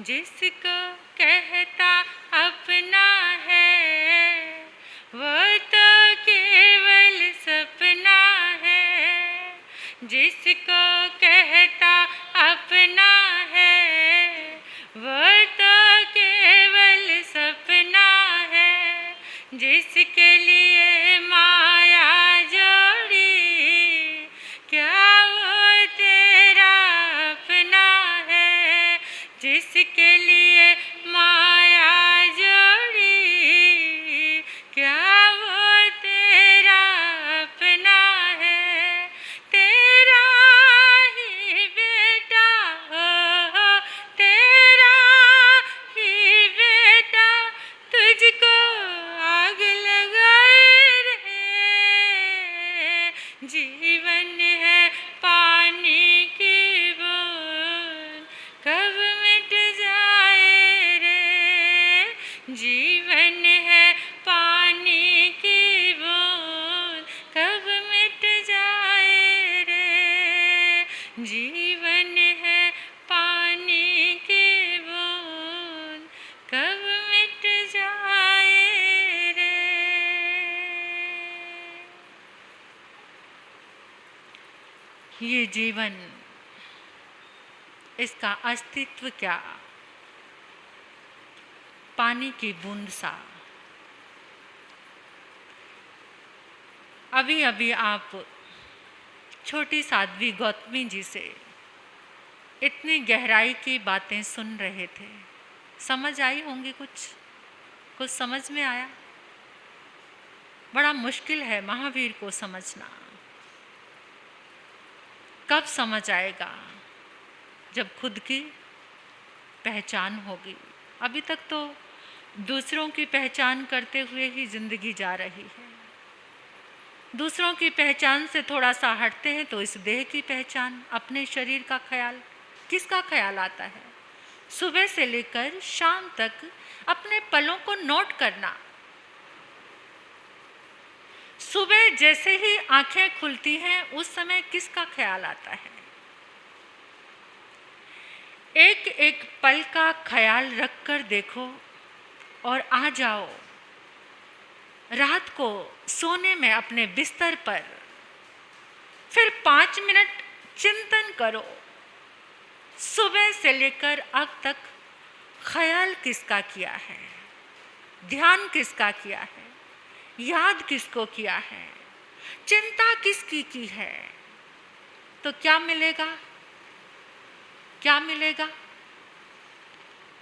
जिसको कहता अपना है वो तो केवल सपना है। जिसको कहता अपना है वो तो केवल सपना है। जिसके लिए माया जोड़ी क्या वो तेरा अपना है। जिसके लिए माया जोड़ी क्या वो तेरा अपना है। तेरा ही बेटा हो, तेरा ही बेटा तुझको आग लगाए रहे। जीवन है पानी की बूंद कब मिट जाए रे। जीवन है पानी की बूंद कब मिट जाए रे। जीवन है पानी की बूंद कब मिट जाए रे। ये जीवन, इसका अस्तित्व क्या, पानी की बूंद सा। अभी अभी आप छोटी साध्वी गौतमी जी से इतनी गहराई की बातें सुन रहे थे। समझ आई होंगी, कुछ समझ में आया। बड़ा मुश्किल है महावीर को समझना। कब समझ आएगा? जब खुद की पहचान होगी। अभी तक तो दूसरों की पहचान करते हुए ही जिंदगी जा रही है। दूसरों की पहचान से थोड़ा सा हटते हैं तो इस देह की पहचान, अपने शरीर का ख्याल, किसका ख्याल आता है? सुबह से लेकर शाम तक अपने पलों को नोट करना। सुबह जैसे ही आंखें खुलती हैं उस समय किसका ख्याल आता है? एक एक पल का ख्याल रखकर देखो और आ जाओ रात को सोने में अपने बिस्तर पर। फिर 5 मिनट चिंतन करो, सुबह से लेकर अब तक ख्याल किसका किया है, ध्यान किसका किया है, याद किसको किया है, चिंता किसकी की है। तो क्या मिलेगा? क्या मिलेगा?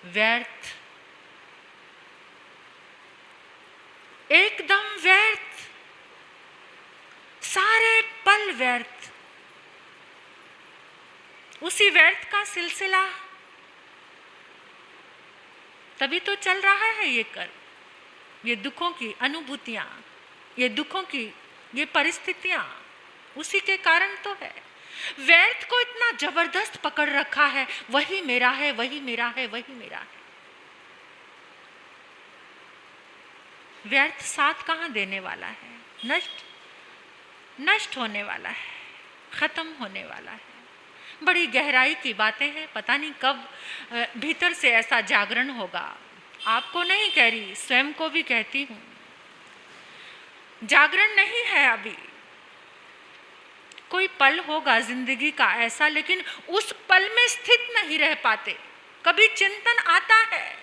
व्यर्थ, एकदम व्यर्थ, सारे पल व्यर्थ। उसी व्यर्थ का सिलसिला तभी तो चल रहा है ये कर्म, ये दुखों की अनुभूतियां, ये दुखों की ये परिस्थितियां उसी के कारण तो है। व्यर्थ को इतना जबरदस्त पकड़ रखा है, वही मेरा है, वही मेरा है, वही मेरा है। व्यर्थ साथ कहाँ देने वाला है? नष्ट होने वाला है, खत्म होने वाला है। बड़ी गहराई की बातें हैं, पता नहीं कब भीतर से ऐसा जागरण होगा। आपको नहीं कह रही, स्वयं को भी कहती हूँ। जागरण नहीं है अभी। कोई पल होगा जिंदगी का ऐसा, लेकिन उस पल में स्थित नहीं रह पाते। कभी चिंतन आता है,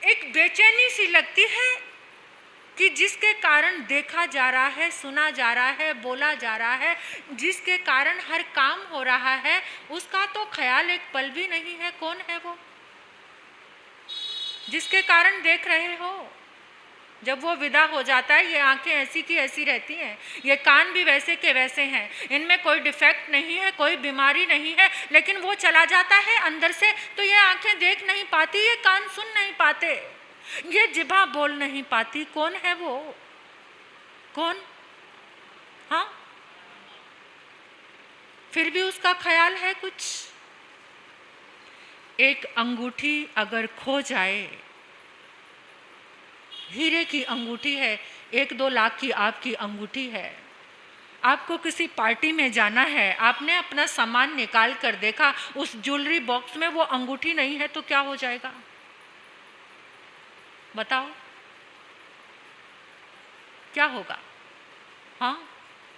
एक बेचैनी सी लगती है कि जिसके कारण देखा जा रहा है, सुना जा रहा है, बोला जा रहा है, जिसके कारण हर काम हो रहा है, उसका तो ख्याल एक पल भी नहीं है। कौन है वो जिसके कारण देख रहे हो? जब वो विदा हो जाता है, ये आंखें ऐसी की ऐसी रहती हैं, ये कान भी वैसे के वैसे हैं, इनमें कोई डिफेक्ट नहीं है, कोई बीमारी नहीं है, लेकिन वो चला जाता है अंदर से, तो ये आंखें देख नहीं पाती, ये कान सुन नहीं पाते, ये जिभा बोल नहीं पाती। कौन है वो? कौन? हाँ, फिर भी उसका ख्याल है कुछ। एक अंगूठी अगर खो जाए, हीरे की अंगूठी है, 1-2 लाख की आपकी अंगूठी है, आपको किसी पार्टी में जाना है, आपने अपना सामान निकाल कर देखा, उस ज्वेलरी बॉक्स में वो अंगूठी नहीं है तो क्या हो जाएगा? बताओ क्या होगा? हाँ,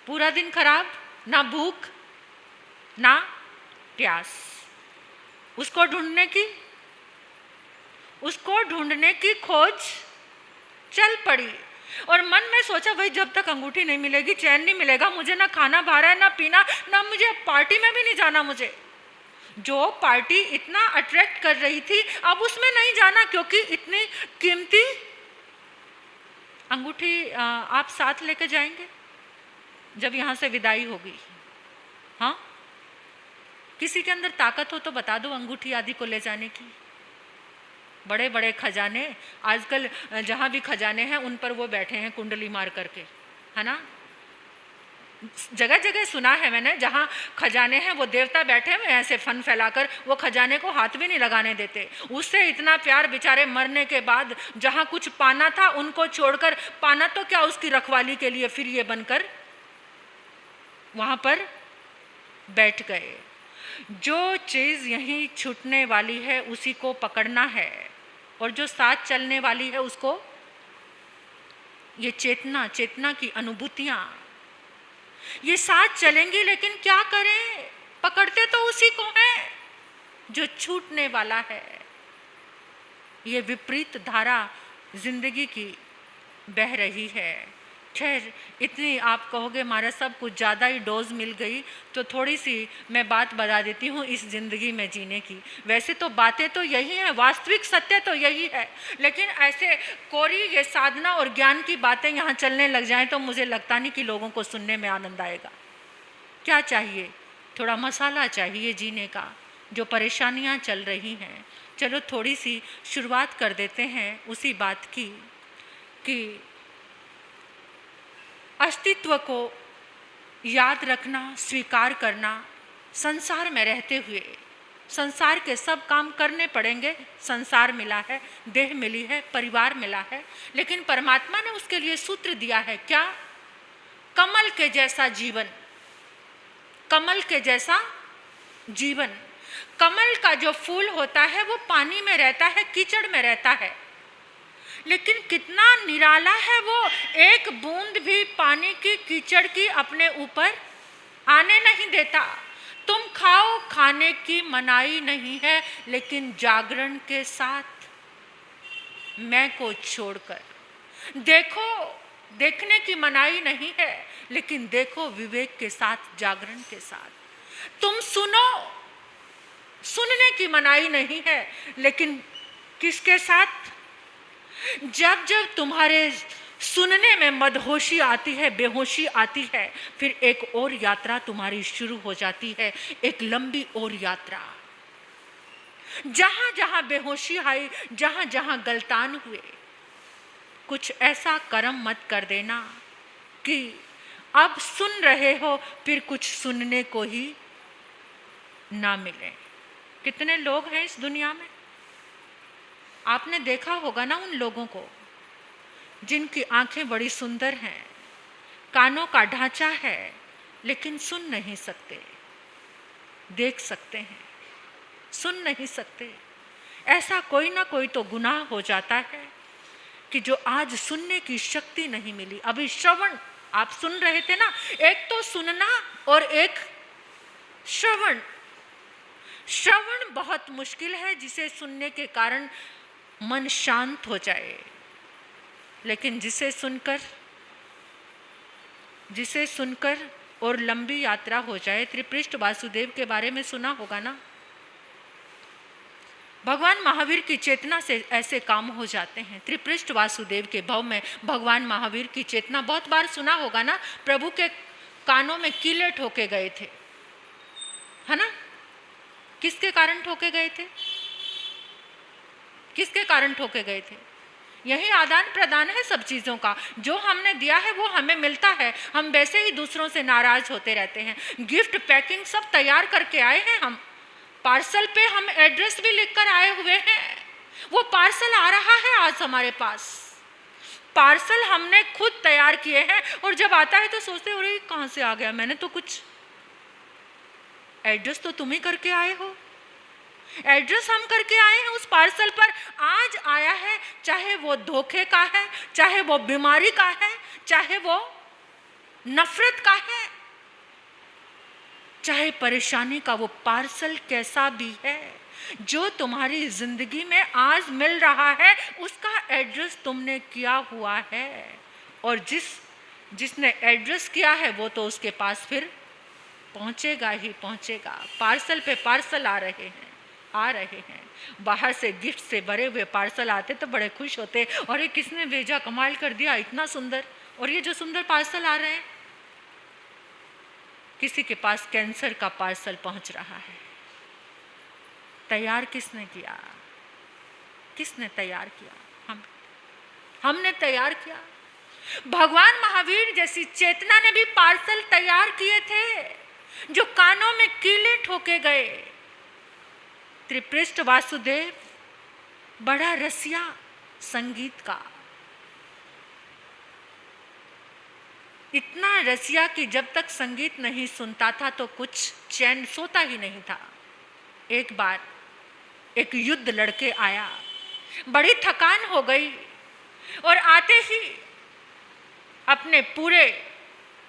पूरा दिन खराब, ना भूख ना प्यास, उसको ढूंढने की खोज चल पड़ी। और मन में सोचा भाई जब तक अंगूठी नहीं मिलेगी चैन नहीं मिलेगा, मुझे ना खाना भा रहा है, ना पीना, ना मुझे पार्टी में भी नहीं जाना। मुझे जो पार्टी इतना अट्रैक्ट कर रही थी अब उसमें नहीं जाना, क्योंकि इतनी कीमती अंगूठी आप साथ लेकर जाएंगे जब यहाँ से विदाई होगी। हाँ, किसी के अंदर ताकत हो तो बता दो अंगूठी आदि को ले जाने की। बड़े बड़े खजाने, आजकल जहाँ भी खजाने हैं उन पर वो बैठे हैं कुंडली मार करके, है ना। जगह जगह सुना है मैंने, जहाँ खजाने हैं वो देवता बैठे हुए ऐसे फन फैलाकर, वो खजाने को हाथ भी नहीं लगाने देते। उससे इतना प्यार, बेचारे मरने के बाद जहाँ कुछ पाना था उनको छोड़कर, पाना तो क्या उसकी रखवाली के लिए फिर ये बनकर वहाँ पर बैठ गए। जो चीज़ यहीं छूटने वाली है उसी को पकड़ना है, और जो साथ चलने वाली है उसको, ये चेतना की अनुभूतियाँ ये साथ चलेंगी। लेकिन क्या करें, पकड़ते तो उसी को हैं जो छूटने वाला है। ये विपरीत धारा जिंदगी की बह रही है। खैर, इतनी आप कहोगे महाराज साहब कुछ ज़्यादा ही डोज मिल गई, तो थोड़ी सी मैं बात बता देती हूँ इस ज़िंदगी में जीने की। वैसे तो बातें तो यही हैं, वास्तविक सत्य तो यही है, लेकिन ऐसे कोरी ये साधना और ज्ञान की बातें यहाँ चलने लग जाएं तो मुझे लगता नहीं कि लोगों को सुनने में आनंद आएगा। क्या चाहिए? थोड़ा मसाला चाहिए जीने का। जो परेशानियाँ चल रही हैं, चलो थोड़ी सी शुरुआत कर देते हैं उसी बात की कि अस्तित्व को याद रखना, स्वीकार करना। संसार में रहते हुए संसार के सब काम करने पड़ेंगे। संसार मिला है, देह मिली है, परिवार मिला है, लेकिन परमात्मा ने उसके लिए सूत्र दिया है। क्या? कमल के जैसा जीवन। कमल के जैसा जीवन। कमल का जो फूल होता है वो पानी में रहता है, कीचड़ में रहता है, लेकिन कितना निराला है वो, एक बूंद भी पानी की कीचड़ की अपने ऊपर आने नहीं देता। तुम खाओ, खाने की मनाही नहीं है, लेकिन जागरण के साथ, मैं को छोड़कर। देखो, देखने की मनाही नहीं है, लेकिन देखो विवेक के साथ, जागरण के साथ। तुम सुनो, सुनने की मनाही नहीं है, लेकिन किसके साथ? जब जब तुम्हारे सुनने में मदहोशी आती है, बेहोशी आती है, फिर एक और यात्रा तुम्हारी शुरू हो जाती है, एक लंबी और यात्रा। जहां जहां बेहोशी आई, जहां जहां गलतान हुए, कुछ ऐसा कर्म मत कर देना कि अब सुन रहे हो फिर कुछ सुनने को ही ना मिले। कितने लोग हैं इस दुनिया में, आपने देखा होगा ना उन लोगों को जिनकी आंखें बड़ी सुंदर हैं, कानों का ढांचा है, लेकिन सुन नहीं सकते। देख सकते हैं, सुन नहीं सकते। ऐसा कोई ना कोई तो गुनाह हो जाता है कि जो आज सुनने की शक्ति नहीं मिली। अभी श्रवण आप सुन रहे थे ना, एक तो सुनना और एक श्रवण। श्रवण बहुत मुश्किल है, जिसे सुनने के कारण मन शांत हो जाए, लेकिन जिसे सुनकर और लंबी यात्रा हो जाए। त्रिपृष्ठ वासुदेव के बारे में सुना होगा ना। भगवान महावीर की चेतना से ऐसे काम हो जाते हैं। त्रिपृष्ठ वासुदेव के भव में भगवान महावीर की चेतना, बहुत बार सुना होगा ना, प्रभु के कानों में कीले ठोके गए थे, है ना। किसके कारण ठोके गए थे? किसके कारण ठोके गए थे? यही आदान प्रदान है सब चीज़ों का। जो हमने दिया है वो हमें मिलता है, हम वैसे ही दूसरों से नाराज होते रहते हैं। गिफ्ट पैकिंग सब तैयार करके आए हैं हम, पार्सल पे हम एड्रेस भी लिखकर आए हुए हैं। वो पार्सल आ रहा है आज हमारे पास, पार्सल हमने खुद तैयार किए हैं और जब आता है तो सोचते अरे कहाँ से आ गया, मैंने तो कुछ एड्रेस तो तुम ही करके आए हो, एड्रेस हम करके आए हैं उस पार्सल पर। आज आया है, चाहे वो धोखे का है, चाहे वो बीमारी का है, चाहे वो नफरत का है, चाहे परेशानी का, वो पार्सल कैसा भी है, जो तुम्हारी जिंदगी में आज मिल रहा है उसका एड्रेस तुमने किया हुआ है। और जिसने एड्रेस किया है वो तो उसके पास फिर पहुंचेगा ही पहुंचेगा। पार्सल पे पार्सल आ रहे हैं। बाहर से गिफ्ट से भरे हुए पार्सल आते तो बड़े खुश होते, और ये किसने भेजा, कमाल कर दिया, इतना सुंदर। और ये जो सुंदर पार्सल आ रहे हैं, किसी के पास कैंसर का पार्सल पहुंच रहा है। तैयार किसने किया? किसने तैयार किया? हमने तैयार किया। भगवान महावीर जैसी चेतना ने भी पार्सल तैयार किए थे, जो कानों में कीले ठोके गए। त्रिपृष्ठ वासुदेव बड़ा रसिया संगीत का, इतना रसिया कि जब तक संगीत नहीं सुनता था तो कुछ चैन, सोता ही नहीं था। एक बार एक युद्ध लड़के आया, बड़ी थकान हो गई, और आते ही अपने पूरे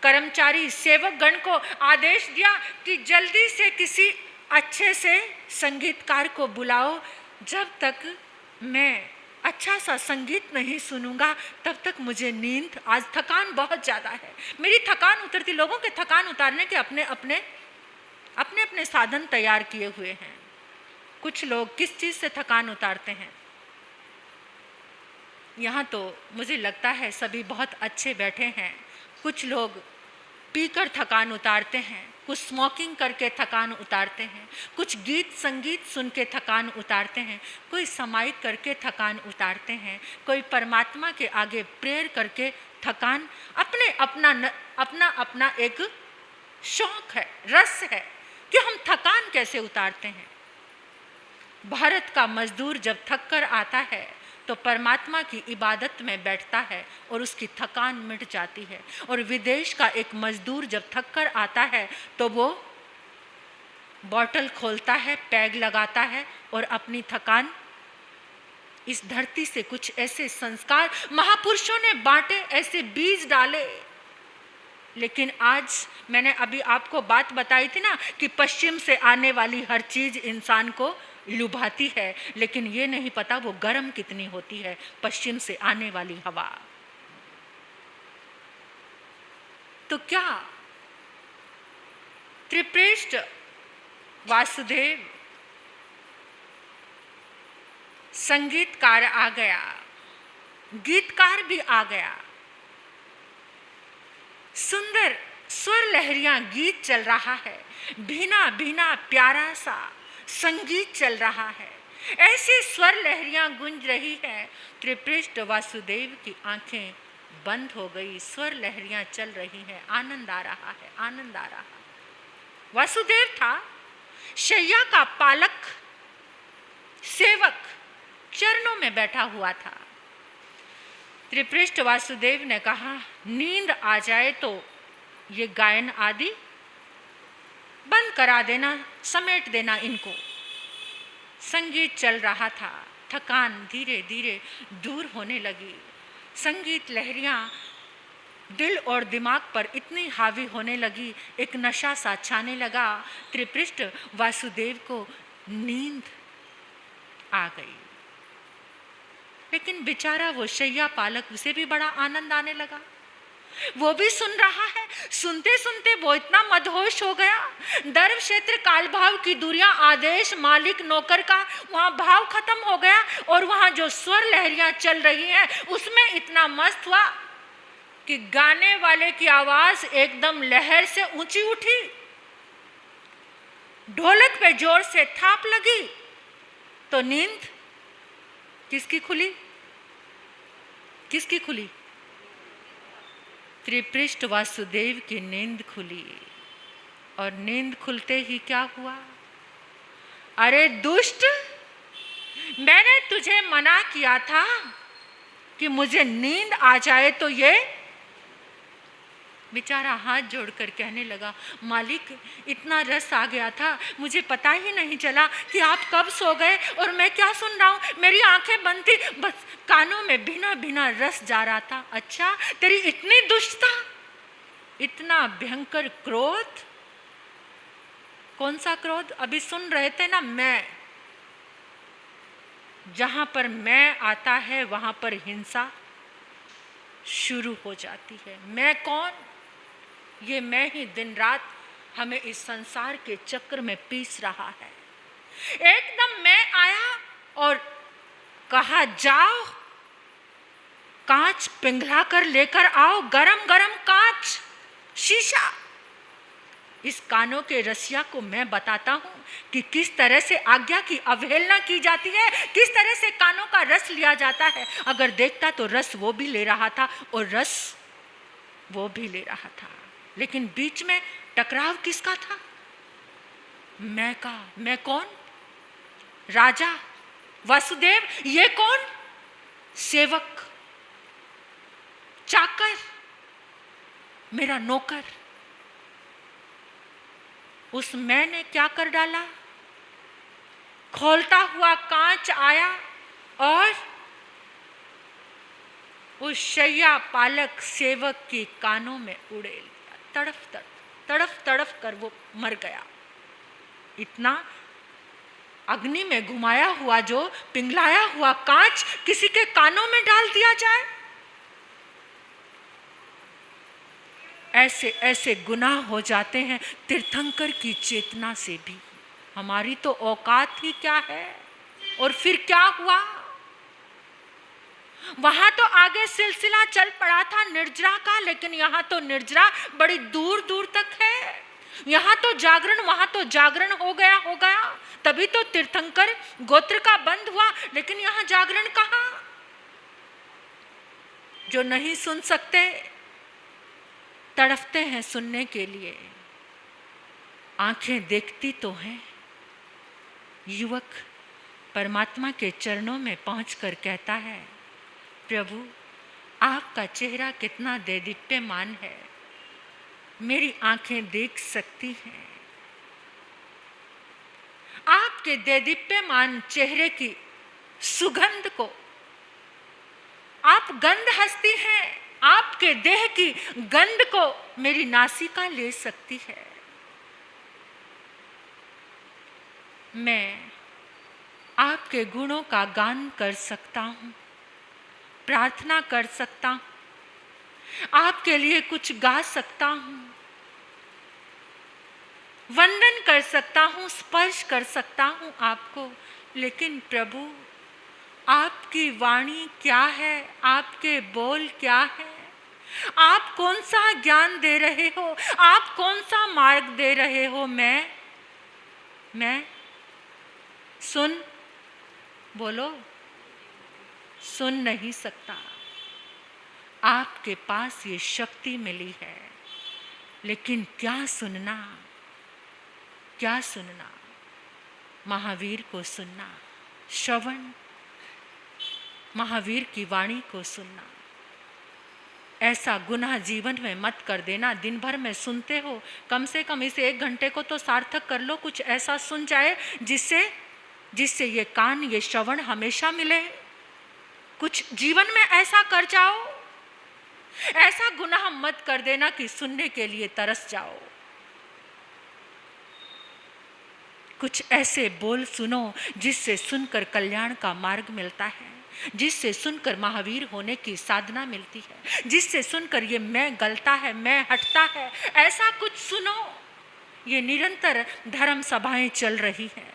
कर्मचारी सेवक गण को आदेश दिया कि जल्दी से किसी अच्छे से संगीतकार को बुलाओ, जब तक मैं अच्छा सा संगीत नहीं सुनूंगा तब तक मुझे नींद, आज थकान बहुत ज़्यादा है, मेरी थकान उतरती। लोगों के थकान उतारने के अपने अपने साधन तैयार किए हुए हैं। कुछ लोग किस चीज़ से थकान उतारते हैं? यहाँ तो मुझे लगता है सभी बहुत अच्छे बैठे हैं। कुछ लोग पीकर थकान उतारते हैं, कुछ स्मोकिंग करके थकान उतारते हैं, कुछ गीत संगीत सुन के थकान उतारते हैं, कोई समाइक करके थकान उतारते हैं, कोई परमात्मा के आगे प्रेयर करके थकान, अपना अपना एक शौक है, रस है कि हम थकान कैसे उतारते हैं। भारत का मजदूर जब थक कर आता है तो परमात्मा की इबादत में बैठता है और उसकी थकान मिट जाती है। और विदेश का एक मजदूर जब थक कर आता है तो वो बॉटल खोलता है, पैग लगाता है और अपनी थकान, इस धरती से कुछ ऐसे संस्कार महापुरुषों ने बांटे, ऐसे बीज डाले। लेकिन आज मैंने अभी आपको बात बताई थी ना कि पश्चिम से आने वाली हर चीज इंसान को लुभाती है, लेकिन ये नहीं पता वो गर्म कितनी होती है पश्चिम से आने वाली हवा। तो क्या त्रिपृष्ठ वासुदेव संगीतकार आ गया, गीतकार भी आ गया, सुंदर स्वर लहरियां गीत चल रहा है, भीना भीना प्यारा सा संगीत चल रहा है, ऐसी स्वर लहरियां गूंज रही है। त्रिपृष्ठ वासुदेव की आंखें बंद हो गई, स्वर लहरियां चल रही हैं, आनंद आ रहा है, आनंद आ रहा। वासुदेव था शैया का पालक, सेवक चरणों में बैठा हुआ था। त्रिपृष्ठ वासुदेव ने कहा, नींद आ जाए तो ये गायन आदि बंद करा देना, समेट देना इनको। संगीत चल रहा था, थकान धीरे धीरे दूर होने लगी। संगीत लहरियां दिल और दिमाग पर इतनी हावी होने लगी, एक नशा सा छाने लगा। त्रिपृष्ठ वासुदेव को नींद आ गई, लेकिन बेचारा वो शैया पालक, उसे भी बड़ा आनंद आने लगा। वो भी सुन रहा है। सुनते सुनते वो इतना मदहोश हो गया, दर्व क्षेत्र काल भाव की दूरियां, आदेश मालिक नौकर का, वहां भाव खत्म हो गया और वहां जो स्वर लहरियां चल रही हैं उसमें इतना मस्त हुआ कि गाने वाले की आवाज एकदम लहर से ऊंची उठी, ढोलक पे जोर से थाप लगी तो नींद किसकी खुली? किसकी खुली? त्रिपृष्ठ वासुदेव की नींद खुली। और नींद खुलते ही क्या हुआ? अरे दुष्ट, मैंने तुझे मना किया था कि मुझे नींद आ जाए तो ये बेचारा हाथ जोड़कर कहने लगा, मालिक इतना रस आ गया था, मुझे पता ही नहीं चला कि आप कब सो गए और मैं क्या सुन रहा हूँ। मेरी आंखें बंद थी, बस कानों में बिना बिना रस जा रहा था। अच्छा, तेरी इतनी दुष्टता, इतना भयंकर क्रोध। कौन सा क्रोध? अभी सुन रहे थे ना, मैं। जहां पर मैं आता है वहां पर हिंसा शुरू हो जाती है। मैं कौन? ये मैं ही दिन रात हमें इस संसार के चक्र में पीस रहा है। एकदम मैं आया और कहा, जाओ कांच पिघला कर लेकर आओ, गरम गरम कांच, शीशा। इस कानों के रसिया को मैं बताता हूं कि किस तरह से आज्ञा की अवहेलना की जाती है, किस तरह से कानों का रस लिया जाता है। अगर देखता तो रस वो भी ले रहा था और रस वो भी ले रहा था, लेकिन बीच में टकराव किसका था? मैं का। मैं कौन? राजा वासुदेव। ये कौन? सेवक, चाकर, मेरा नौकर। उस मैंने क्या कर डाला? खोलता हुआ कांच आया और उस शैया पालक सेवक के कानों में उड़ेल दिया। तड़फ तड़फ कर वो मर गया। इतना अग्नि में घुमाया हुआ, जो पिघलाया हुआ कांच किसी के कानों में डाल दिया जाए। ऐसे ऐसे गुनाह हो जाते हैं तीर्थंकर की चेतना से भी। हमारी तो औकात ही क्या है। और फिर क्या हुआ? वहां तो आगे सिलसिला चल पड़ा था निर्जरा का, लेकिन यहाँ तो निर्जरा बड़ी दूर दूर तक है। यहाँ तो जागरण, वहां तो जागरण हो गया। तभी तो तीर्थंकर गोत्र का बंद हुआ, लेकिन यहाँ जागरण कहाँ? जो नहीं सुन सकते तड़फते हैं सुनने के लिए। आंखें देखती तो हैं। युवक परमात्मा के चरणों में पहुंचकर कहता है, प्रभु आपका चेहरा कितना देदीप्यमान है, मेरी आंखें देख सकती हैं। आपके देदीप्यमान चेहरे की सुगंध को, आप गंध हस्ती हैं, आपके देह की गंध को मेरी नासिका ले सकती है। मैं आपके गुणों का गान कर सकता हूँ, प्रार्थना कर सकता हूँ, आपके लिए कुछ गा सकता हूँ, वंदन कर सकता हूँ, स्पर्श कर सकता हूँ आपको। लेकिन प्रभु आपकी वाणी क्या है, आपके बोल क्या है, आप कौन सा ज्ञान दे रहे हो, आप कौन सा मार्ग दे रहे हो। मैं सुन, बोलो, सुन नहीं सकता। आपके पास ये शक्ति मिली है, लेकिन क्या सुनना, क्या सुनना? महावीर को सुनना, श्रवण, महावीर की वाणी को सुनना। ऐसा गुनाह जीवन में मत कर देना। दिन भर में सुनते हो, कम से कम इस 1 घंटे को तो सार्थक कर लो। कुछ ऐसा सुन जाए जिससे ये कान, ये श्रवण हमेशा मिले। कुछ जीवन में ऐसा कर जाओ। ऐसा गुनाह मत कर देना कि सुनने के लिए तरस जाओ। कुछ ऐसे बोल सुनो जिससे सुनकर कल्याण का मार्ग मिलता है, जिससे सुनकर महावीर होने की साधना मिलती है, जिससे सुनकर ये मैं गलता है, मैं हटता है। ऐसा कुछ सुनो। ये निरंतर धर्म सभाएं चल रही हैं।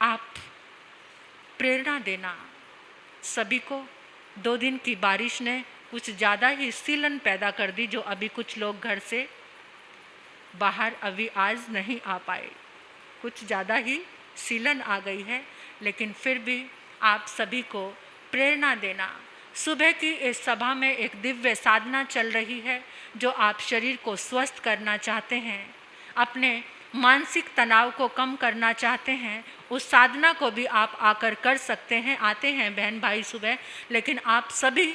आप प्रेरणा देना सभी को। 2 दिन की बारिश ने कुछ ज़्यादा ही सीलन पैदा कर दी, जो अभी कुछ लोग घर से बाहर अभी आज नहीं आ पाए। कुछ ज़्यादा ही सीलन आ गई है, लेकिन फिर भी आप सभी को प्रेरणा देना। सुबह की इस सभा में एक दिव्य साधना चल रही है। जो आप शरीर को स्वस्थ करना चाहते हैं, अपने मानसिक तनाव को कम करना चाहते हैं, उस साधना को भी आप आकर कर सकते हैं। आते हैं बहन भाई सुबह, लेकिन आप सभी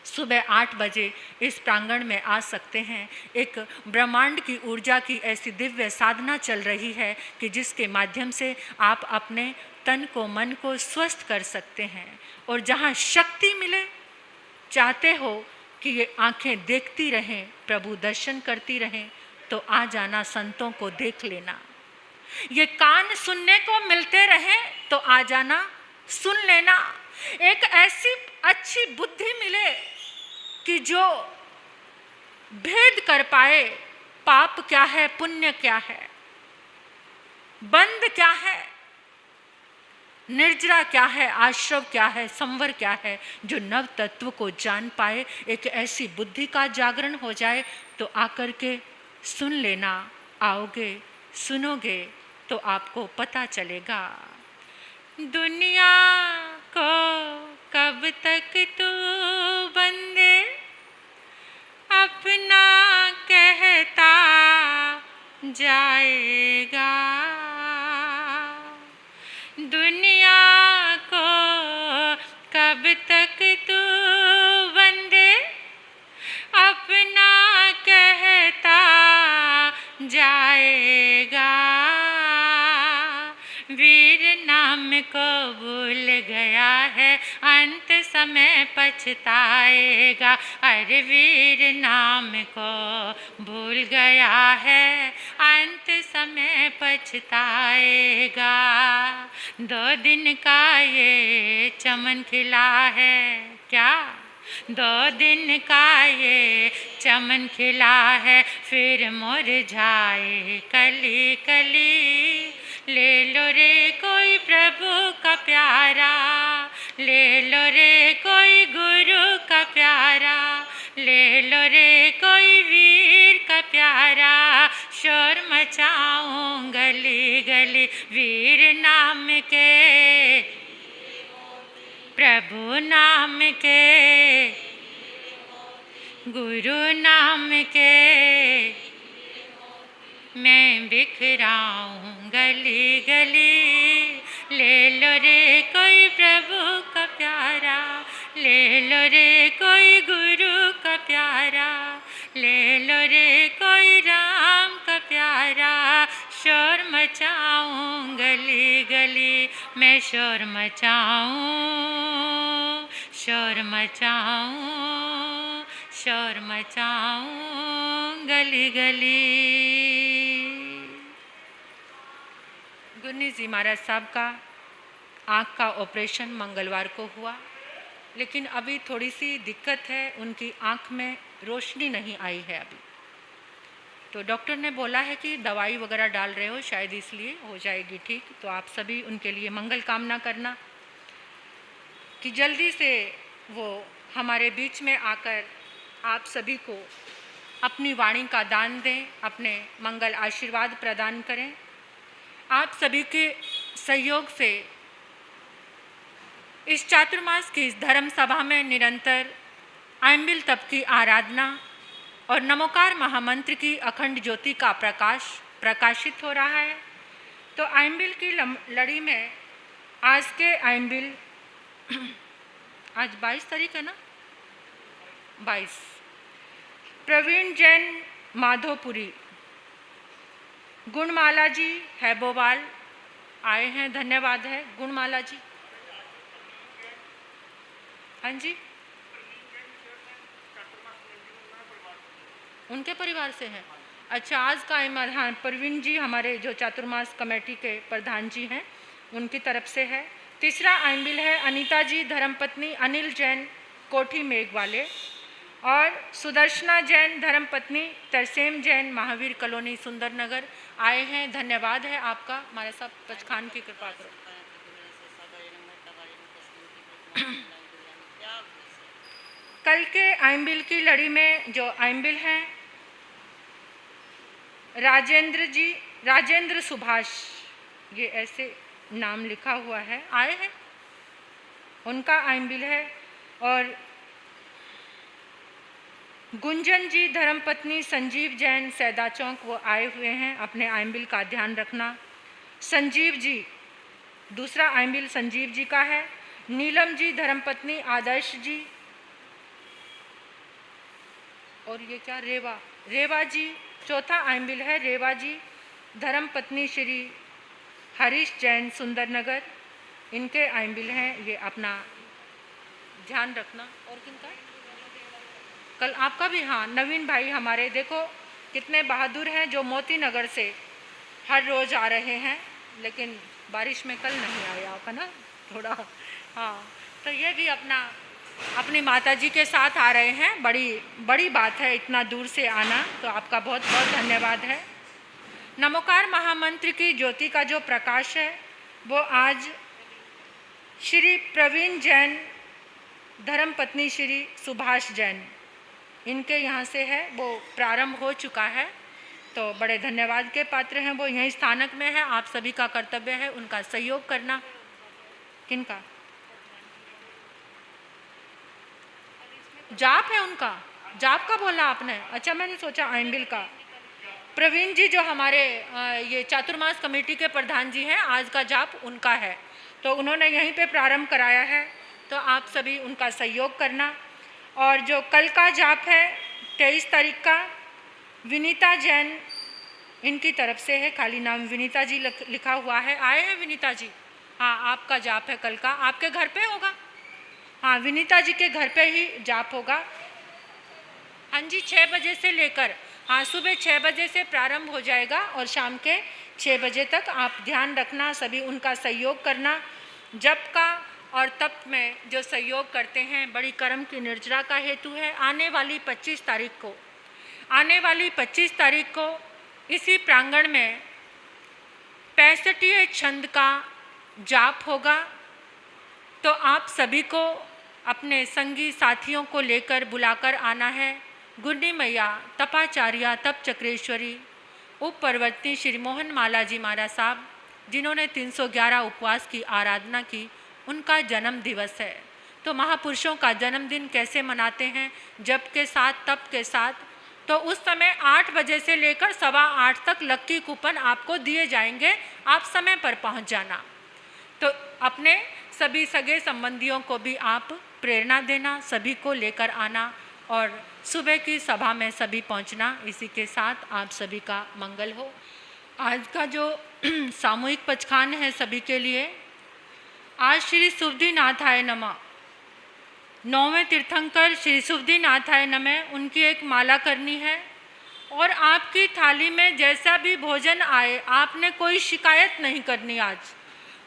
सुबह 8 बजे इस प्रांगण में आ सकते हैं। एक ब्रह्मांड की ऊर्जा की ऐसी दिव्य साधना चल रही है कि जिसके माध्यम से आप अपने तन को, मन को स्वस्थ कर सकते हैं। और जहाँ शक्ति मिले, चाहते हो कि ये आंखें देखती रहें, प्रभु दर्शन करती रहें, तो आ जाना, संतों को देख लेना। ये कान सुनने को मिलते रहें तो आ जाना, सुन लेना। एक ऐसी अच्छी बुद्धि मिले कि जो भेद कर पाए, पाप क्या है, पुण्य क्या है, बंध क्या है, निर्जरा क्या है, आश्रव क्या है, संवर क्या है, जो नव तत्व को जान पाए। एक ऐसी बुद्धि का जागरण हो जाए तो आकर के सुन लेना। आओगे, सुनोगे तो आपको पता चलेगा। दुनिया को कब तक तू बंदे अपना कहता जाएगा। दुनिया को कब तक तू बंदे अपना कहता जाएगा। वीर नाम को भूल गया है, अंत समय पछताएगा। अरे वीर नाम को भूल गया है, अंत समय पछताएगा। 2 दिन का ये चमन खिला है, क्या 2 दिन का ये चमन खिला है, फिर मुरझाए कली कली। ले लो रे कोई प्रभु का प्यारा, ले लो रे कोई गुरु का प्यारा, ले लो रे कोई वीर का प्यारा। शोर मचाऊं गली गली वीर नाम के, प्रभु नाम के, गुरु नाम के। मैं बिखराऊं गली गली। ले लो रे कोई प्रभु का प्यारा, ले लो रे कोई गुरु का प्यारा, ले लो रे कोई राम का प्यारा। शोर मचाऊं गली गली, मैं शोर मचाऊं, शोर मचाऊं, शोर मचाऊं गली गली। गुरनी जी महाराज साहब का आँख का ऑपरेशन मंगलवार को हुआ, लेकिन अभी थोड़ी सी दिक्कत है, उनकी आँख में रोशनी नहीं आई है अभी। तो डॉक्टर ने बोला है कि दवाई वगैरह डाल रहे हो, शायद इसलिए हो जाएगी ठीक। तो आप सभी उनके लिए मंगल कामना करना कि जल्दी से वो हमारे बीच में आकर आप सभी को अपनी वाणी का दान दें, अपने मंगल आशीर्वाद प्रदान करें। आप सभी के सहयोग से इस चातुर्मास की इस धर्म सभा में निरंतर आइंबिल तप की आराधना और नमोकार महामंत्र की अखंड ज्योति का प्रकाश प्रकाशित हो रहा है। तो आइंबिल की लड़ी में आज के आइंबिल, आज 22 तारीख है ना, 22, प्रवीण जैन माधोपुरी, गुणमाला जी हैबोवाल आए हैं, धन्यवाद है गुणमाला जी। हाँ जी, उनके परिवार से हैं। अच्छा, आज का इमाम, हाँ, प्रवीण जी हमारे जो चातुर्मास कमेटी के प्रधान जी हैं, उनकी तरफ से है। तीसरा आइंबिल है अनीता जी धर्मपत्नी अनिल जैन कोठी मेघ वाले, और सुदर्शना जैन धर्मपत्नी तरसेम जैन महावीर कॉलोनी सुंदरनगर आए हैं। धन्यवाद है आपका। हमारे साथ पचखान की कृपा करो। कल के आइंबिल की लड़ी में जो आइंबिल हैं राजेंद्र जी, राजेंद्र सुभाष, ये ऐसे नाम लिखा हुआ है, आए हैं, उनका आइंबिल है। और गुंजन जी धर्मपत्नी संजीव जैन सैदा चौक वो आए हुए हैं, अपने आइम्बिल का ध्यान रखना। संजीव जी, दूसरा आइम्बिल संजीव जी का है। नीलम जी धर्मपत्नी आदर्श जी, और ये क्या रेवा जी, चौथा आइम्बिल है रेवा जी धर्मपत्नी श्री हरीश जैन सुंदरनगर, इनके आइम्बिल हैं, ये अपना ध्यान रखना। और किनका कल आपका भी, हाँ नवीन भाई हमारे, देखो कितने बहादुर हैं जो मोती नगर से हर रोज़ आ रहे हैं, लेकिन बारिश में कल नहीं आए आप, है ना थोड़ा। हाँ, तो ये भी अपनी माता जी के साथ आ रहे हैं, बड़ी बात है इतना दूर से आना, तो आपका बहुत बहुत धन्यवाद है। नमोकार महामंत्र की ज्योति का जो प्रकाश है वो आज श्री प्रवीण जैन धर्मपत्नी श्री सुभाष जैन, इनके यहाँ से है, वो प्रारंभ हो चुका है, तो बड़े धन्यवाद के पात्र हैं। वो यहीं स्थानक में है, आप सभी का कर्तव्य है उनका सहयोग करना। किनका जाप है, उनका जाप का बोला आपने? अच्छा, मैंने सोचा आइम्बिल का। प्रवीण जी जो हमारे ये चातुर्मास कमेटी के प्रधान जी हैं, आज का जाप उनका है, तो उन्होंने यहीं पे प्रारंभ कराया है, तो आप सभी उनका सहयोग करना। और जो कल का जाप है 23 तारीख का, विनीता जैन इनकी तरफ से है, खाली नाम विनीता जी लिखा हुआ है। आए हैं विनीता जी? हाँ, आपका जाप है कल का, आपके घर पे होगा? हाँ, विनीता जी के घर पे ही जाप होगा। हाँ जी, 6 बजे से लेकर, हाँ सुबह 6 बजे से प्रारंभ हो जाएगा और शाम के 6 बजे तक। आप ध्यान रखना, सभी उनका सहयोग करना। जप का और तप में जो सहयोग करते हैं, बड़ी कर्म की निर्जरा का हेतु है। आने वाली 25 तारीख को इसी प्रांगण में 65वें छंद का जाप होगा, तो आप सभी को अपने संगी साथियों को लेकर बुलाकर आना है। गुड्डी मैया, तपाचार्या, तप चक्रेश्वरी, उप परवर्ती श्री मोहन माला जी महाराज साहब, जिन्होंने 311 उपवास की आराधना की, उनका जन्म दिवस है। तो महापुरुषों का जन्मदिन कैसे मनाते हैं? जप के साथ, तप के साथ। तो उस समय 8 बजे से लेकर 8:15 तक लक्की कूपन आपको दिए जाएंगे, आप समय पर पहुंच जाना। तो अपने सभी सगे संबंधियों को भी आप प्रेरणा देना, सभी को लेकर आना और सुबह की सभा में सभी पहुंचना। इसी के साथ आप सभी का मंगल हो। आज का जो सामूहिक पचखान है सभी के लिए, आज श्री सुबुद्धीनाथाय नमः, 9वें तीर्थंकर श्री सुबुद्धीनाथाय नमः, उनकी एक माला करनी है। और आपकी थाली में जैसा भी भोजन आए, आपने कोई शिकायत नहीं करनी आज,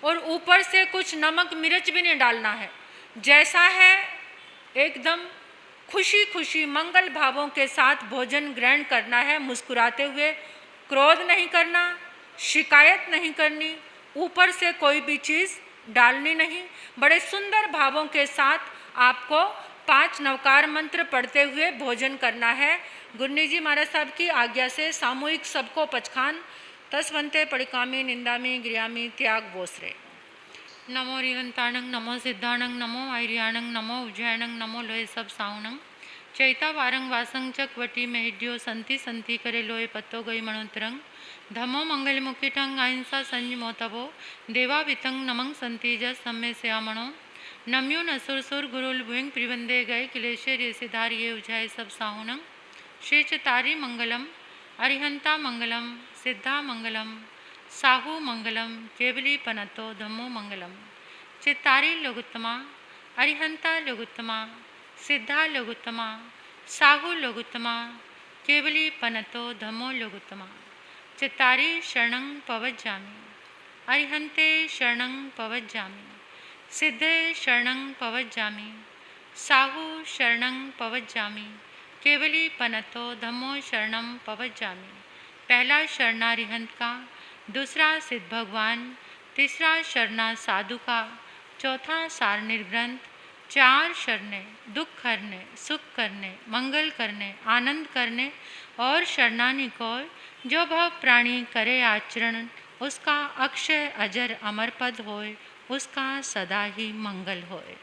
और ऊपर से कुछ नमक मिर्च भी नहीं डालना है। जैसा है एकदम खुशी खुशी मंगल भावों के साथ भोजन ग्रहण करना है, मुस्कुराते हुए। क्रोध नहीं करना, शिकायत नहीं करनी, ऊपर से कोई भी चीज़ डालनी नहीं। बड़े सुंदर भावों के साथ आपको 5 नवकार मंत्र पढ़ते हुए भोजन करना है। गुन्नी जी महाराज साहब की आज्ञा से सामूहिक सबको पचखान तस्वंते पड़िकामी निंदामी गिरियामी त्याग बोसरे। नमो रिहंताणंग, नमो सिद्धाणंग, नमो आयरियाणंग, नमो उज्जैणंग, नमो लोहे सब साउणंग, चैता वारंग वासंग चकवटी मेहिड्यो संति संति करे लोहे पत्तो गई मणोतरंग, धमो मंगल मुखिठंग अहिंसा संज मोतवो, देवा वितंग नमंग संति जस सम्मे श्यामणो, नम्यो नसुर सुर गुरुल भुइंग प्रिवंदे गए किलेश्वर ये सिधार ये उजाय सब साहुणंग, श्री चतारी मंगलम, अरिहंता मंगलम, सिद्धा मंगलम, साहू मंगलम, केवली पनतो धम्मो मंगलम, चित्तारी लोगुत्तमा, अरिहंता लोगुत्तमा, सिद्धा लोगुत्तमा, साहू लोगुत्तमा, केवली पनतो धम्मो लोगुत्तमा, चित्तारी शरणं पवज्जामि, अरिहंते शरणं पवज्जामि, सिद्धे शरणं पवज्जामि, साहू शरणं पवज्जामि, केवली पनतो धम्मो शरणं पवज्जामि। पहला शरणा अरिहंत का, दूसरा सिद्ध भगवान, तीसरा शरणा साधु का, चौथा सार निर्ग्रंथ, 4 शरणे दुख करने, सुख करने, मंगल करने, आनंद करने और शरणानी को जो भव प्राणी करे आचरण, उसका अक्षय अजर अमर पद होए, उसका सदा ही मंगल होए।